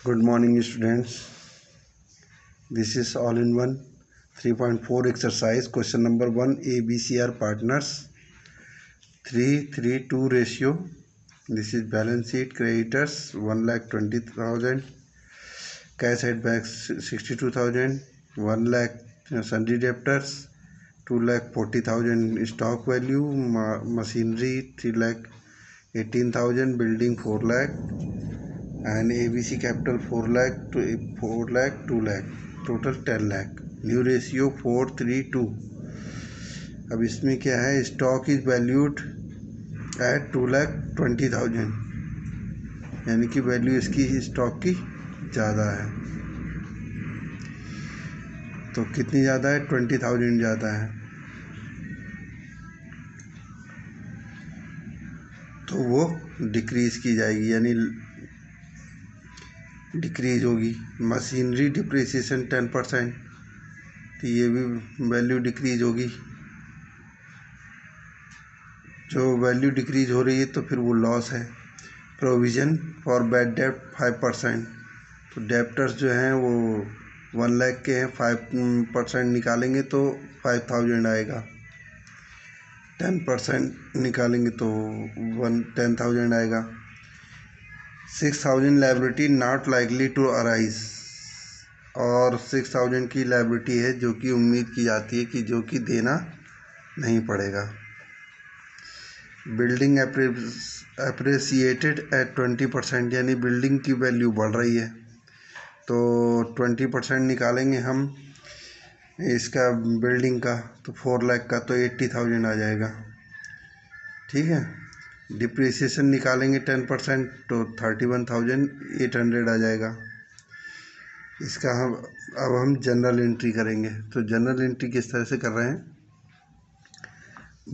Good morning, students. This is all-in-one 3.4 exercise. Question number 1. A, B, C are partners. 3:2 ratio. This is balance sheet. Creditors 1,20,000. Cash at bank 62,000. 1 lakh sundry debtors. 2,40,000 stock value. Machinery 3,18,000. Building 4 lakh. And ABC capital 4 lakh to 4 lakh 2 lakh, total 10 lakh. New ratio 4:3:2. अब इसमें क्या है, stock is valued at 2,20,000, यानी कि value इसकी stock की ज़्यादा है। तो कितनी ज़्यादा है? 20,000 ज़्यादा है। तो वो डिक्रीज की जाएगी, यानी डिक्रीज होगी। मशीनरी डिप्रिसिएशन 10%, तो ये भी वैल्यू डिक्रीज होगी। जो वैल्यू डिक्रीज हो रही है तो फिर वो लॉस है। प्रोविज़न फॉर बैड डेब्ट 5%, तो डेब्टर्स जो हैं वो 1 लाख के हैं, 5% निकालेंगे तो 5,000 आएगा। 10% निकालेंगे तो 10,000 आएगा। 6,000 liability not likely to arise, और 6,000 की लायबिलिटी है जो कि उम्मीद की जाती है कि जो कि देना नहीं पड़ेगा। बिल्डिंग अप्रिसिएटेड एट 20%, यानी बिल्डिंग की वैल्यू बढ़ रही है, तो 20% निकालेंगे हम इसका बिल्डिंग का, तो 4 लाख का तो 80,000 आ जाएगा। ठीक है। डिप्रिसिएशन निकालेंगे 10%, तो 31,800 आ जाएगा। इसका हम जनरल एंट्री करेंगे। तो जनरल एंट्री किस तरह से कर रहे हैं,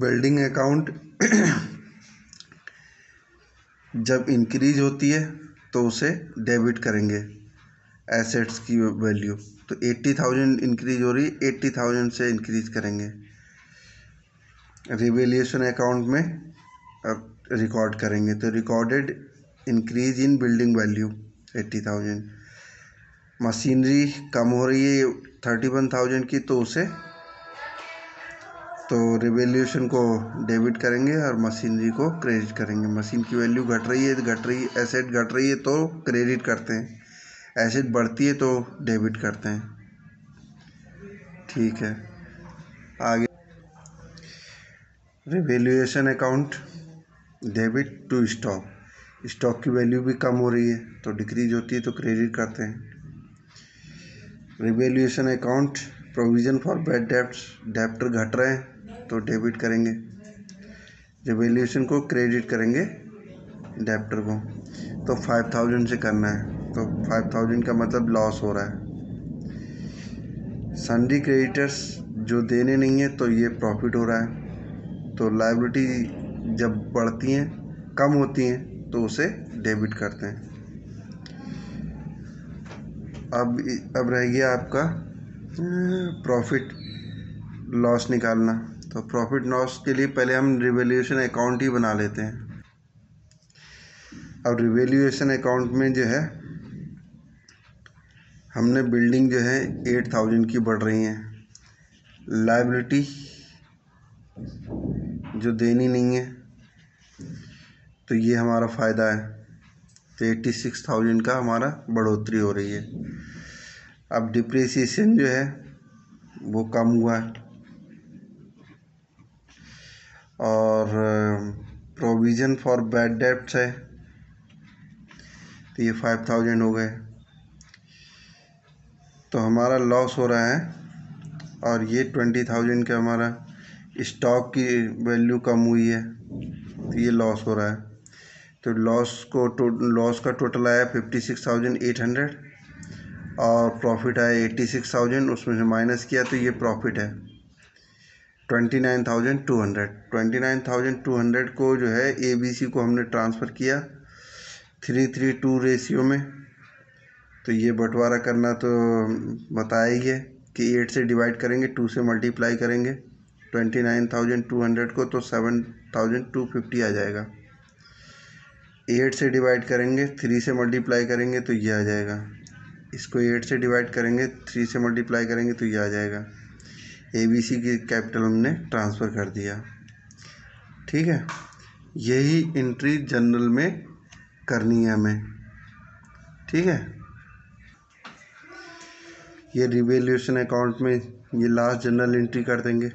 बिल्डिंग अकाउंट जब इंक्रीज होती है तो उसे डेबिट करेंगे, एसेट्स की वैल्यू। तो 80,000 इंक्रीज हो रही है, 80,000 से इंक्रीज करेंगे। रिवैल्यूएशन अकाउंट में रिकॉर्ड करेंगे, तो recorded increase in building value 80,000। Machinery कम हो रही है 31,000 की, तो उसे तो रिवैल्यूएशन को डेबिट करेंगे और मशीनरी को क्रेडिट करेंगे। मशीन की वैल्यू घट रही है, एसेट घट रही है तो क्रेडिट करते हैं, एसेट बढ़ती है तो डेबिट करते हैं। ठीक है। आगे revaluation account debit to stock, stock की वैल्यू भी कम हो रही है तो डिक्रीज होती है तो क्रेडिट करते हैं। Revaluation account provision for bad debts, debtor घट रहे हैं तो डेबिट करेंगे, रिवैल्यूएशन को क्रेडिट करेंगे डेब्टर को। तो 5,000 से करना है, तो 5,000 का मतलब लॉस हो रहा है। सन्डी क्रेडिटर्स जो देने नहीं है तो ये प्रॉफिट हो रहा है। तो लायबिलिटी जब बढ़ती हैं, कम होती हैं, तो उसे डेबिट करते हैं। अब रह गया आपका प्रॉफिट लॉस निकालना। तो प्रॉफिट लॉस के लिए पहले हम रिवैल्यूएशन अकाउंट ही बना लेते हैं। अब रिवैल्यूएशन अकाउंट में जो है, हमने बिल्डिंग जो है 8,000 की बढ़ रही हैं, लायबिलिटी जो देनी नहीं है तो ये हमारा फ़ायदा है, तो 86,000 का हमारा बढ़ोतरी हो रही है। अब डिप्रिसिएशन जो है वो कम हुआ है, और प्रोविज़न फॉर बैड डेब्ट्स है तो ये 5,000 हो गए, तो हमारा लॉस हो रहा है। और ये 20,000 का हमारा स्टॉक की वैल्यू कम हुई है तो ये लॉस हो रहा है। तो लॉस का टोटल आया 56,800 और प्रॉफिट आया 86,000, उसमें से माइनस किया तो ये प्रॉफिट है 29,200। 29,200 को जो है ABC को हमने ट्रांसफ़र किया 3:2 रेशियो में। तो ये बंटवारा करना तो बताया ही है कि 8 से डिवाइड करेंगे, 2 से मल्टीप्लाई करेंगे 29,200 को, तो 7,250 आ जाएगा। 8 से डिवाइड करेंगे, 3 से मल्टीप्लाई करेंगे तो ये आ जाएगा। इसको 8 से डिवाइड करेंगे, 3 से मल्टीप्लाई करेंगे तो ये आ जाएगा। ABC की कैपिटल हमने ट्रांसफ़र कर दिया। ठीक है, यही एंट्री जनरल में करनी है हमें। ठीक है, ये रिवैल्यूएशन अकाउंट में ये लास्ट जनरल एंट्री कर देंगे।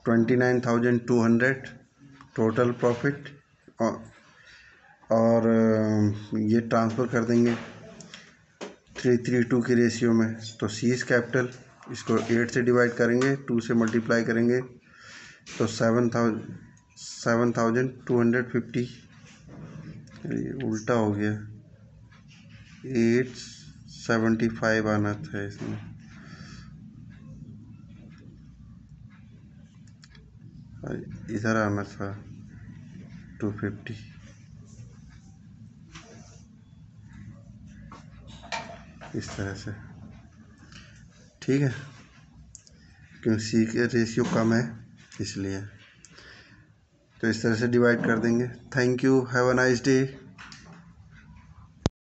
29,200 टोटल प्रॉफिट, और ये ट्रांसफ़र कर देंगे 332 के रेशियो में। तो सीज कैपिटल, इसको 8 से डिवाइड करेंगे, 2 से मल्टीप्लाई करेंगे तो 7,250। ये उल्टा हो गया, 875 आना था इसमें। इधर आना था 250। इस तरह से। ठीक है, क्योंकि सी का रेशियो कम है इसलिए। तो इस तरह से डिवाइड कर देंगे। Thank you, have a nice day.